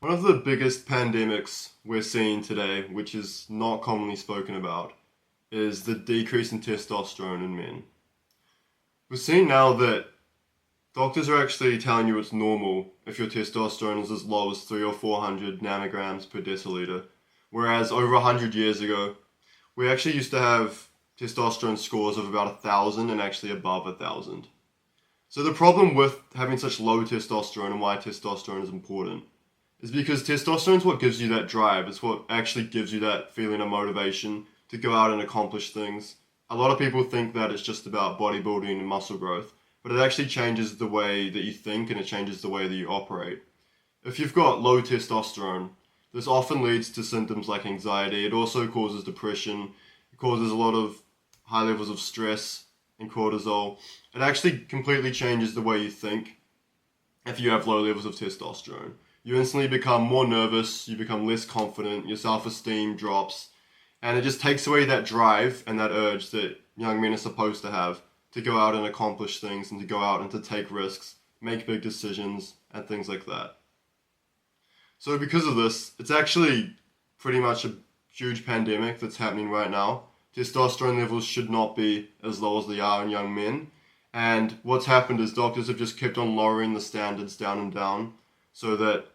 One of the biggest pandemics we're seeing today, which is not commonly spoken about, is the decrease in testosterone in men. We're seeing now that doctors are actually telling you it's normal if your testosterone is as low as 300 or 400 nanograms per deciliter, whereas over 100 years ago, we actually used to have testosterone scores of about 1,000 and actually above 1,000. So the problem with having such low testosterone and why testosterone is important is because testosterone is what gives you that drive. It's what actually gives you that feeling of motivation to go out and accomplish things. A lot of people think that it's just about bodybuilding and muscle growth, but it actually changes the way that you think and it changes the way that you operate. If you've got low testosterone, this often leads to symptoms like anxiety. It also causes depression. It causes a lot of high levels of stress and cortisol. It actually completely changes the way you think if you have low levels of testosterone. You instantly become more nervous, you become less confident, your self-esteem drops, and it just takes away that drive and that urge that young men are supposed to have to go out and accomplish things and to go out and to take risks, make big decisions, and things like that. So because of this, it's actually pretty much a huge pandemic that's happening right now. Testosterone levels should not be as low as they are in young men. And what's happened is doctors have just kept on lowering the standards down and down so that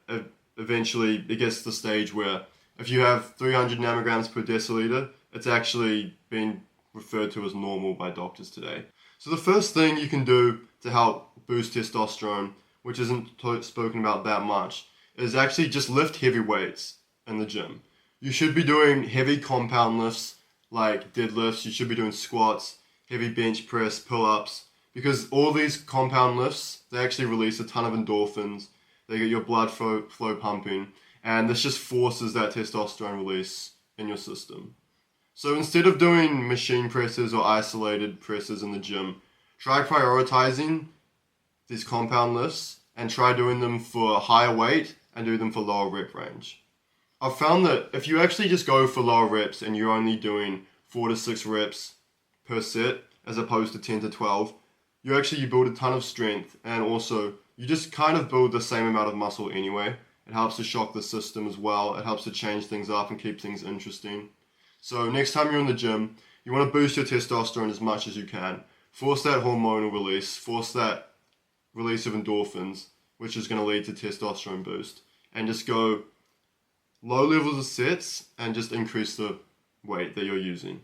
eventually it gets to the stage where if you have 300 nanograms per deciliter, it's actually being referred to as normal by doctors today. So the first thing you can do to help boost testosterone, which isn't spoken about that much, is actually just lift heavy weights in the gym. You should be doing heavy compound lifts like deadlifts, you should be doing squats, heavy bench press, pull-ups, because all these compound lifts, they actually release a ton of endorphins, they get your blood flow pumping, and this just forces that testosterone release in your system. So instead of doing machine presses or isolated presses in the gym, try prioritizing these compound lifts and try doing them for higher weight and do them for lower rep range. I've found that if you actually just go for lower reps and you're only doing 4 to 6 reps per set as opposed to 10 to 12, you build a ton of strength, and also you just kind of build the same amount of muscle anyway. It helps to shock the system as well. It helps to change things up and keep things interesting. So next time you're in the gym, you want to boost your testosterone as much as you can. Force that hormonal release, force that release of endorphins, which is going to lead to testosterone boost. And just go low levels of sets and just increase the weight that you're using.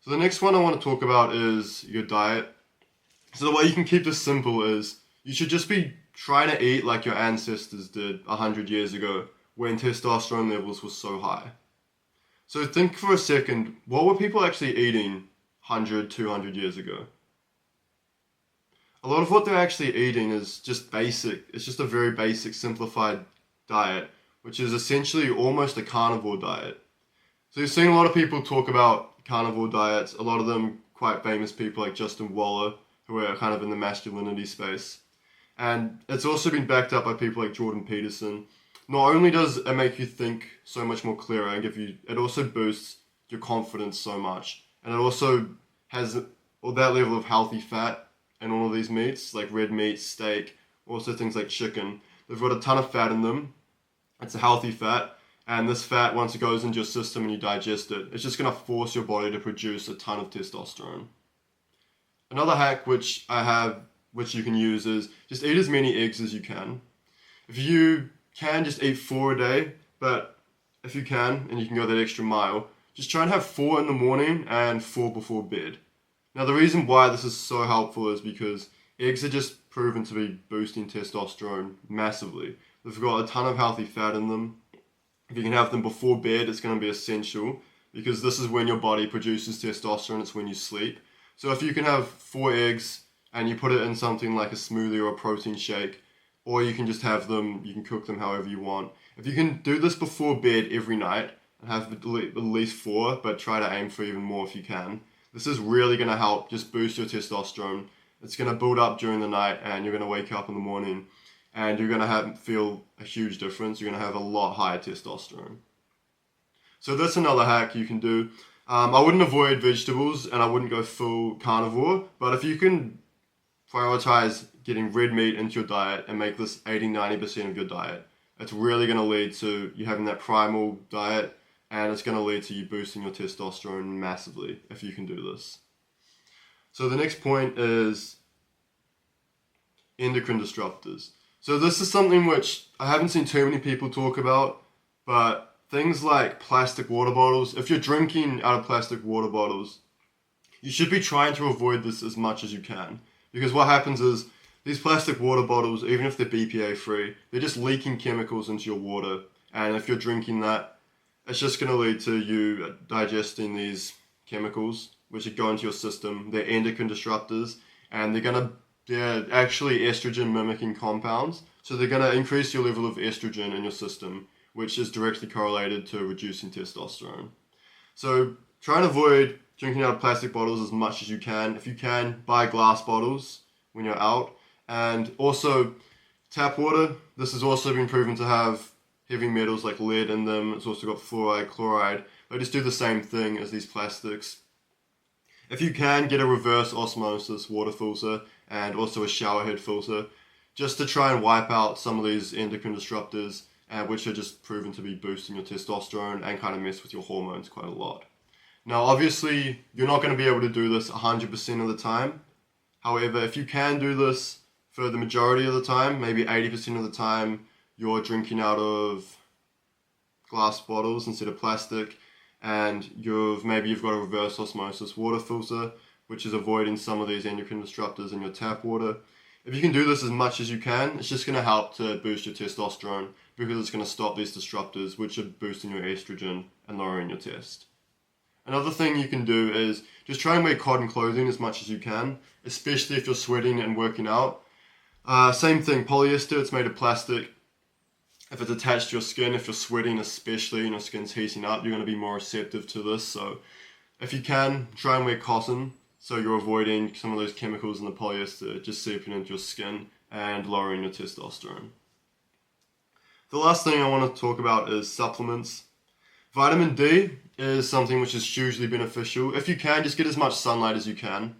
So the next one I want to talk about is your diet. So the way you can keep this simple is you should just be trying to eat like your ancestors did 100 years ago when testosterone levels were so high. So think for a second, what were people actually eating 100, 200 years ago? A lot of what they're actually eating is just basic. It's just a very basic, simplified diet, which is essentially almost a carnivore diet. So you've seen a lot of people talk about carnivore diets, a lot of them quite famous people like Justin Waller, who are kind of in the masculinity space. And it's also been backed up by people like Jordan Peterson. Not only does it make you think so much more clearer and it also boosts your confidence so much. And it also has all that level of healthy fat in all of these meats, like red meat, steak, also things like chicken. They've got a ton of fat in them. It's a healthy fat. And this fat, once it goes into your system and you digest it, it's just going to force your body to produce a ton of testosterone. Another hack which you can use is just eat as many eggs as you can. If you can, just eat 4 a day, but if you can, and you can go that extra mile, just try and have 4 in the morning and 4 before bed. Now the reason why this is so helpful is because eggs are just proven to be boosting testosterone massively. They've got a ton of healthy fat in them. If you can have them before bed, it's going to be essential because this is when your body produces testosterone, it's when you sleep. So if you can have 4 eggs and you put it in something like a smoothie or a protein shake, or you can just have them, you can cook them however you want. If you can do this before bed every night and have at least 4, but try to aim for even more if you can, this is really going to help just boost your testosterone. It's going to build up during the night and you're going to wake up in the morning and you're going to feel a huge difference. You're going to have a lot higher testosterone. So that's another hack you can do. I wouldn't avoid vegetables and I wouldn't go full carnivore, but if you can prioritize getting red meat into your diet and make this 80-90% of your diet, it's really going to lead to you having that primal diet, and it's going to lead to you boosting your testosterone massively if you can do this. So the next point is endocrine disruptors. So this is something which I haven't seen too many people talk about, but things like plastic water bottles, if you're drinking out of plastic water bottles, you should be trying to avoid this as much as you can. Because what happens is, these plastic water bottles, even if they're BPA free, they're just leaking chemicals into your water. And if you're drinking that, it's just going to lead to you digesting these chemicals, which go into your system. They're endocrine disruptors, and they're actually estrogen mimicking compounds. So they're going to increase your level of estrogen in your system, which is directly correlated to reducing testosterone. So try and avoid drinking out of plastic bottles as much as you can. If you can, buy glass bottles when you're out. And also, tap water, this has also been proven to have heavy metals like lead in them. It's also got fluoride, chloride. They just do the same thing as these plastics. If you can, get a reverse osmosis water filter and also a shower head filter, just to try and wipe out some of these endocrine disruptors, which are just proven to be boosting your testosterone and kind of mess with your hormones quite a lot. Now, obviously, you're not going to be able to do this 100% of the time. However, if you can do this for the majority of the time, maybe 80% of the time, you're drinking out of glass bottles instead of plastic, and you've got a reverse osmosis water filter, which is avoiding some of these endocrine disruptors in your tap water. If you can do this as much as you can, it's just going to help to boost your testosterone, because it's going to stop these disruptors, which are boosting your estrogen and lowering your test. Another thing you can do is just try and wear cotton clothing as much as you can, especially if you're sweating and working out. Same thing, polyester, it's made of plastic. If it's attached to your skin, if you're sweating especially and your skin's heating up, you're going to be more receptive to this. So if you can, try and wear cotton, so you're avoiding some of those chemicals in the polyester just seeping into your skin and lowering your testosterone. The last thing I want to talk about is supplements. Vitamin D is something which is hugely beneficial. If you can, just get as much sunlight as you can.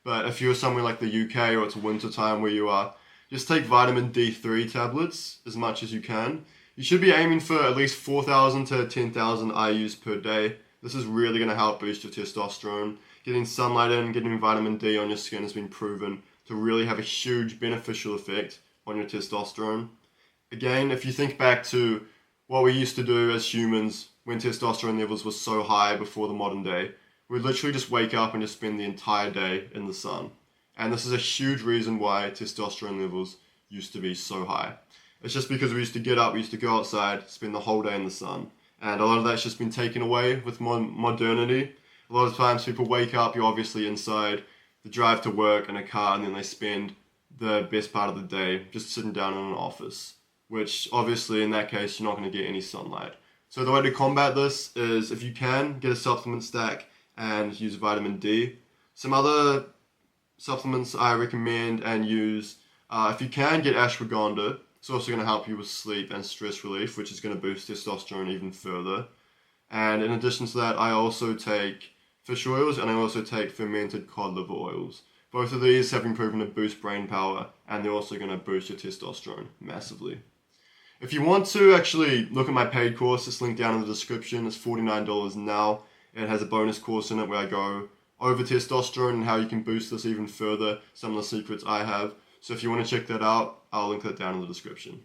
But if you're somewhere like the UK or it's winter time where you are, just take vitamin D3 tablets as much as you can. You should be aiming for at least 4,000 to 10,000 IUs per day. This is really going to help boost your testosterone. Getting sunlight in, getting vitamin D on your skin has been proven to really have a huge beneficial effect on your testosterone. Again, if you think back to what we used to do as humans when testosterone levels were so high before the modern day, we'd literally just wake up and just spend the entire day in the sun. And this is a huge reason why testosterone levels used to be so high. It's just because we used to get up, we used to go outside, spend the whole day in the sun. And a lot of that's just been taken away with modernity. A lot of times people wake up, you're obviously inside, they drive to work in a car, and then they spend the best part of the day just sitting down in an office, which obviously in that case you're not going to get any sunlight. So the way to combat this is, if you can, get a supplement stack and use vitamin D. Some other supplements I recommend and use, if you can, get ashwagandha. It's also going to help you with sleep and stress relief, which is going to boost testosterone even further. And in addition to that, I also take fish oils and I also take fermented cod liver oils. Both of these have been proven to boost brain power, and they're also going to boost your testosterone massively. If you want to actually look at my paid course, it's linked down in the description. It's $49 now. It has a bonus course in it where I go over testosterone and how you can boost this even further, some of the secrets I have. So if you want to check that out, I'll link that down in the description.